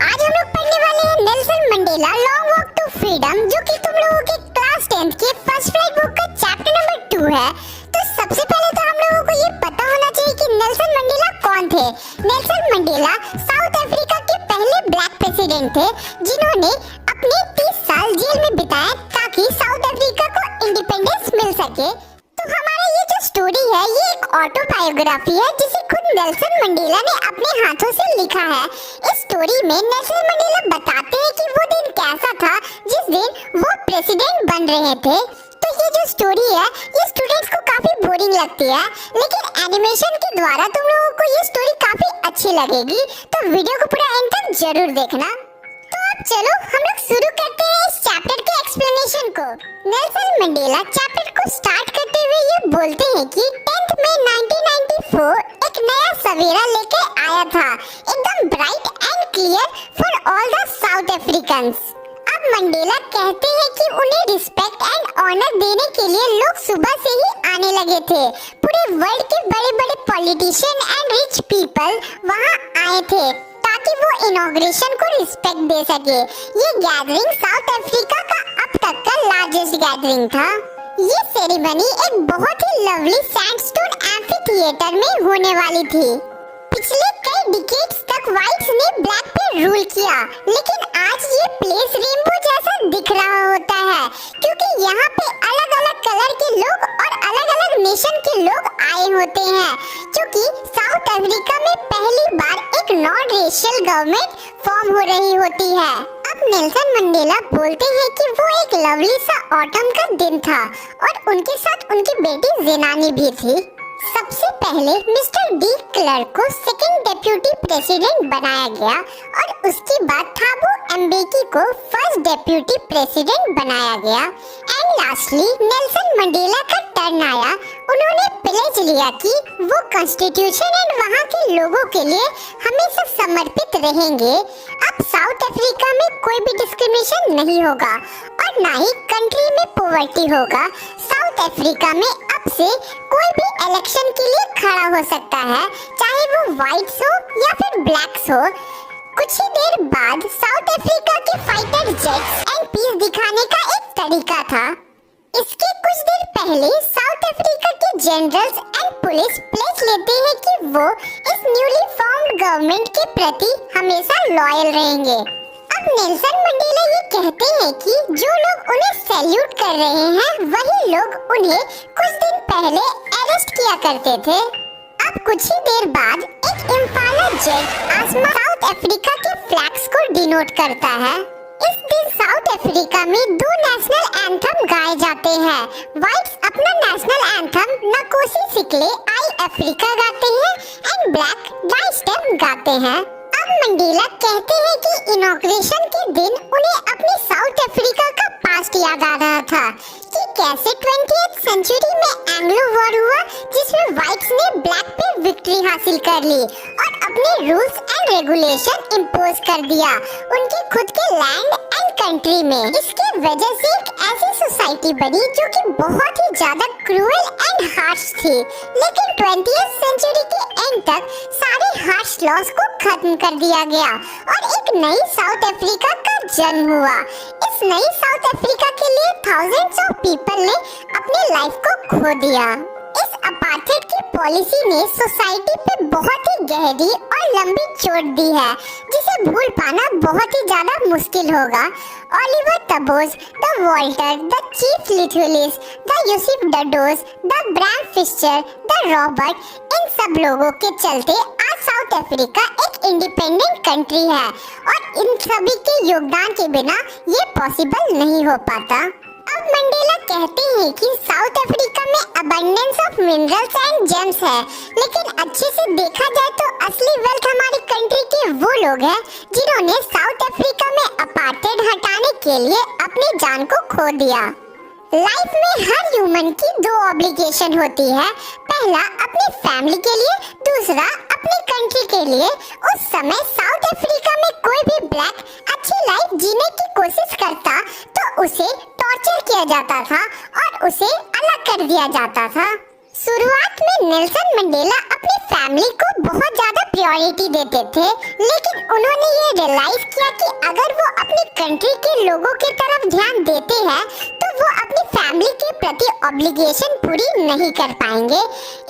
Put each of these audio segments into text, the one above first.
आज हम लोग पढ़ने वाले हैं Nelson Mandela long walk to freedom, जो कि तुम लोगों के क्लास 10th के फर्स्ट फ्लाइट बुक का चैप्टर नंबर 2 है। तो सबसे पहले तो हम लोगों को ये पता होना चाहिए कि नेल्सन मंडेला कौन थे। नेल्सन मंडेला साउथ अफ्रीका के पहले ब्लैक प्रेसिडेंट थे, जिन्होंने अपने 30 साल जेल में बिताए ताकि साउथ अफ्रीका को इंडिपेंडेंस मिल सके। तो हमारा ये जो स्टोरी है ये एक ऑटोबायोग्राफी है जिसे खुद नेल्सन मंडेला ने अपने हाथों से लिखा है। इस स्टोरी में नेल्सन मंडेला बताते हैं कि वो दिन कैसा था जिस दिन वो प्रेसिडेंट बन रहे थे। तो ये जो स्टोरी है ये स्टूडेंट्स को काफी बोरिंग लगती है, लेकिन एनिमेशन के द्वारा तुम लोगों को ये स्टोरी काफी अच्छी लगेगी। तो वीडियो को पूरा एंड तक जरूर देखना। तो अब चलो हम लोग शुरू करते हैं इस चैप्टर के एक्सप्लेनेशन को। नेल्सन मंडेला चैप्टर को स्टार्ट करते हुए ये बोलते हैं कि 10th मई 1994 एक नया सवेरा लेकर आया था, एकदम bright and clear for all the south Africans. अब मंडेला कहते हैं कि उन्हें रिस्पेक्ट एंड ऑनर देने के लिए लोग सुबह से ही आने लगे थे। पूरे वर्ल्ड के बड़े-बड़े पॉलिटिशियन एंड रिच पीपल वहां आए थे ताकि वो इनॉग्रेशन को रिस्पेक्ट दे सके। ये गैदरिंग साउथ अफ्रीका का अब तक का लार्जेस्ट गैदरिंग था। ये सेरेमनी एक बहुत ही लवली सैंडस्टोन एम्फीथिएटर में होने वाली थी। पिछले कई डिकेड्स तक व्हाइट्स ने ब्लैक पे रूल किया, लेकिन आज ये प्लेस रेनबो जैसा दिख रहा होता है क्योंकि यहाँ पे अलग-अलग कलर के लोग और अलग-अलग नेशन के लोग आए होते हैं, क्योंकि साउथ अफ्रीका में पहली बार एक नॉन रेशियल गवर्नमेंट फॉर्म हो रही होती है। अब नेल्सन मंडेला बोलते हैं कि वो एक लवली सा ऑटम का दिन था और उनके साथ उनकी बेटी ज़ेनानी भी थी। सबसे पहले मिस्टर डी क्लर्क को सेकंड डेप्यूटी प्रेसिडेंट बनाया गया और उसके बाद थाबो एम्बेकी को फर्स्ट डेप्यूटी प्रेसिडेंट बनाया गया। एंड लास्टली नेल्सन मंडेला का टर्न आया। उन्होंने प्लेज लिया कि वो कॉन्स्टिट्यूशन एंड वहाँ के लोगों के लिए हमेशा समर्पित रहेंगे। अब साउथ अफ्रीका में कोई भी डिस्क्रिमिनेशन नहीं होगा और ना ही कंट्री में पॉवर्टी होगा। साउथ अफ्रीका में अब से कोई भी इलेक्शन के लिए खड़ा हो सकता है, चाहे वो व्हाइट्स हो या फिर ब्लैक्स हो। कुछ ही देर बाद साउथ अफ्रीका के फाइटर जेट्स एंड पीस दिखाने का एक तरीका था। इसके कुछ देर पहले साउथ अफ्रीका के जनरल्स एंड पुलिस प्लेस लेते हैं कि वो इस न्यूली फॉर्म्ड गवर्नमेंट के प्रति हमेशा लॉयल रहेंगे। अब नेल्सन मंडेला ये कहते हैं कि जो लोग उन्हें सैल्यूट कर रहे हैं वही लोग उन्हें कुछ दिन पहले अरेस्ट किया करते थे। अब कुछ ही देर बाद एक इम्फाला जेट आसमान साउथ अफ्रीका के फ्लैग्स को डिनोट करता है। इस दिन साउथ अफ्रीका में दो नेशनल एंथम गाए जाते हैं। व्हाइट्स अपना नेशनल एंथम नकोसी सिकले आई अफ्रीका गाते हैं एंड ब्लैक डाई स्टेप गाते हैं। अब मंडेला कहते हैं कि इनॉग्रेशन के दिन उन्हें अपने साउथ अफ्रीका का पास्ट याद आ रहा था कि कैसे 20th सेंचुरी में एंग्लो वॉर हुआ जिसमें व्हाइट्स ने ब्लैक पे विक्ट्री हासिल कर ली और अपने रूल्स एंड रेगुलेशन इम्पोज कर दिया उनके खुद के लैंड एंड कंट्री में। इसके वजह से एक ऐसी सोसाइटी बनी जो कि बहुत ही ज्यादा क्रूएल एंड हार्श थी, लेकिन 20th सेंचुरी के एंड तक सारे हार्श लॉज को खत्म कर दिया गया और एक नई साउथ अफ्रीका का जन्म हुआ। इस नई साउथ अफ्रीका के लिए थाउजेंड्स ऑफ पीपल ने अपने लाइफ को खो दिया। इस अपार्थाइड की पॉलिसी ने सोसाइटी पे बहुत ही गहरी और लंबी चोट दी है, जिसे भूल पाना बहुत ही ज्यादा मुश्किल होगा। Oliver Tambos, the Walter, the chief Luthulis, the Yusuf Dadoos, the Bram Fischer, the Robert, इन सब लोगों के चलते आज साउथ अफ्रीका एक इंडिपेंडेंट कंट्री है और इन सभी के योगदान के बिना ये पॉसिबल नहीं हो पाता। अब मंडेला कहते हैं कि साउथ अफ्रीका में abundance of minerals and James है, लेकिन अच्छे से देखा जाए तो असली वेल्थ हमारी कंट्री के वो लोग हैं जिन्होंने साउथ अफ्रीका में अपार्थाइड हटाने के लिए अपनी जान को खो दिया। लाइफ में हर ह्यूमन की दो ऑब्लिगेशन होती है, पहला अपनी फैमिली के लिए, दूसरा अपनी कंट्री के लिए। उस समय साउथ अफ्रीका में कोई भी ब्लैक अच्छी लाइफ जीने की कोशिश करता तो उसे टॉर्चर किया जाता था और उसे अलग कर दिया जाता था। शुरुआत में नेल्सन मंडेला अपनी फैमिली को बहुत ज्यादा प्रायोरिटी देते थे, लेकिन उन्होंने ये रियलाइज किया कि अगर वो अपनी कंट्री के लोगों की तरफ ध्यान देते हैं तो वो अपनी फैमिली के प्रति ऑब्लिगेशन पूरी नहीं कर पाएंगे।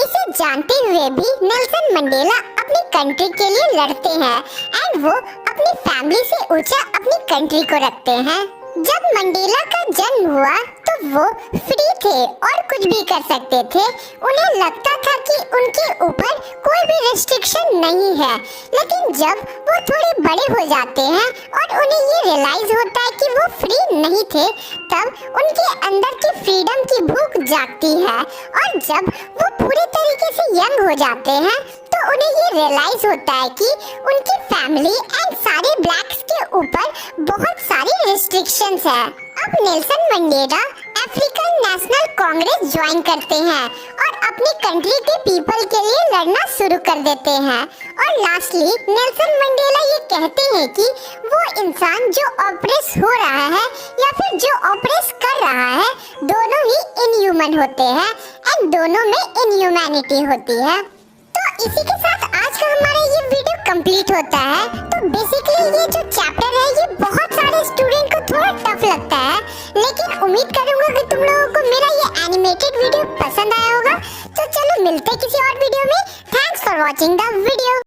इसे जानते हुए भी नेल्सन मंडेला अपनी कंट्री के लिए लड़ते हैं एंड वो अपनी फैमिली से ऊंचा अपनी कंट्री को रखते हैं। जब मंडेला का जन्म हुआ तो वो फ्री थे और कुछ भी कर सकते थे। उन्हें लगता था कि उनके ऊपर कोई भी रिस्ट्रिक्शन नहीं है, लेकिन जब वो थोड़े बड़े हो जाते हैं और उन्हें ये रियलाइज होता है कि वो फ्री नहीं थे, तब उनके अंदर की फ्रीडम की भूख जागती है। और जब वो पूरे तरीके से यंग हो जाते हैं तो उन्हें ये रियलाइज होता है कि उनकी फैमिली एंड सारे ब्लैक्स के ऊपर बहुत सारी रिस्ट्रिक्शंस है। अब Nelson Mandela African national Congress join करते हैं और अपनी कंट्री के पीपल के लिए लड़ना शुरू कर देते हैं। और लास्टली नेल्सन मंडेला ये कहते हैं कि वो इंसान जो ऑपरेस हो रहा है या फिर जो ऑपरेस कर रहा है, दोनों ही इनह्यूमन होते हैं एंड दोनों में इनह्यूमैनिटी होती है। तो इसी के साथ आज का हमारा ये वीडियो कंप्लीट होता है। तो बेसिकली ये जो चैप्टर है ये बहुत सारे स्टूडेंट को थोड़ा टफ लगता है, लेकिन उम्मीद करूंगा कि तुम लोगों को मेरा ये एनिमेटेड वीडियो पसंद आया होगा। तो चलो मिलते हैं किसी और वीडियो में। Thanks for watching the video.